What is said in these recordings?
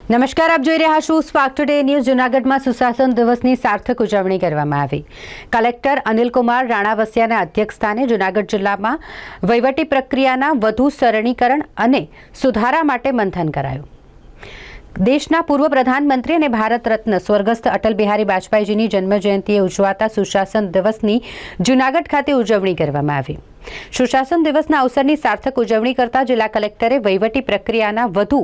નમસ્કાર, આપ જોઈ રહ્યા છો સ્પાર્ક ટુડે ન્યૂઝ। જૂનાગઢમાં સુશાસન દિવસની સાર્થક ઉજવણી કરવામાં આવી। કલેક્ટર અનિલકુમાર રાણાવસિયાના અધ્યક્ષસ્થાને જૂનાગઢ જિલ્લામાં વહીવટી પ્રક્રિયાના વધુ સરળીકરણ અને સુધારા માટે મંથન કરાયું। દેશના પૂર્વ પ્રધાનમંત્રી અને ભારત રત્ન સ્વર્ગસ્થ અટલ બિહારી વાજપેયીજીની જન્મજયંતિએ ઉજવાતા સુશાસન દિવસની જૂનાગઢ ખાતે ઉજવણી કરવામાં આવી। સુશાસન દિવસના અવસરની સાર્થક ઉજવણી કરતા જિલ્લા કલેક્ટરે વહીવટી પ્રક્રિયાના વધુ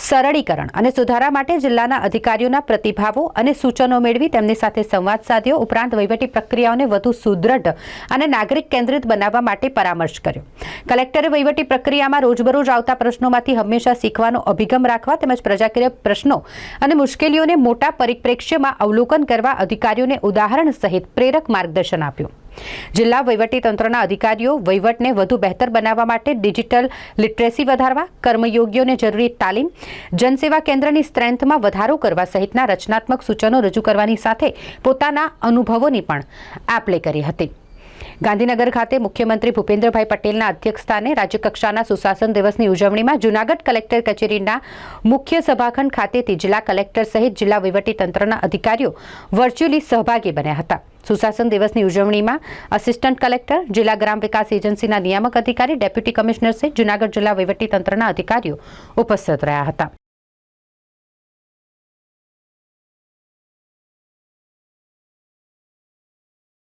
સરળીકરણ અને સુધારા માટે જિલ્લાના અધિકારીઓના પ્રતિભાવો અને સૂચનો મેળવી તેમની સાથે સંવાદ સાધ્યો। ઉપરાંત વહીવટી પ્રક્રિયાઓને વધુ સુદૃઢ અને નાગરિક કેન્દ્રિત બનાવવા માટે પરામર્શ કર્યો। કલેક્ટરે વહીવટી પ્રક્રિયામાં રોજબરોજ આવતા પ્રશ્નોમાંથી હંમેશા શીખવાનો અભિગમ રાખવા તેમજ પ્રજાકીય પ્રશ્નો અને મુશ્કેલીઓને મોટા પરિપ્રેક્ષ્યમાં અવલોકન કરવા અધિકારીઓને ઉદાહરણ સહિત પ્રેરક માર્ગદર્શન આપ્યું। જિલ્લા વહીવટીતંત્રના અધિકારીઓ વહીવટને વધુ બહેતર બનાવવા માટે ડિજિટલ લિટરેસી વધારવા, કર્મયોગીઓને જરૂરી તાલીમ, જનસેવા કેન્દ્રની સ્ટ્રેન્થમાં વધારો કરવા સહિતના રચનાત્મક સૂચનો રજૂ કરવાની સાથે પોતાના અનુભવોની પણ આપ લે કરી હતી। ગાંધીનગર ખાતે મુખ્યમંત્રી ભૂપેન્દ્રભાઈ પટેલના અધ્યક્ષસ્થાને રાજ્યકક્ષાના સુશાસન દિવસની ઉજવણીમાં જૂનાગઢ કલેક્ટર કચેરીના મુખ્ય સભાખંડ ખાતેથી જિલ્લા કલેક્ટર સહિત જિલ્લા વહીવટીતંત્રના અધિકારીઓ વર્ચ્યુઅલી સહભાગી બન્યા હતા। સુશાસન દિવસની ઉજવણીમાં આસિસ્ટન્ટ કલેક્ટર, જિલ્લા ગ્રામ વિકાસ એજન્સીના નિયામક અધિકારી, ડેપ્યુટી કમિશનર સહિત જૂનાગઢ જિલ્લા વહીવટીતંત્રના અધિકારીઓ ઉપસ્થિત રહ્યા હતા।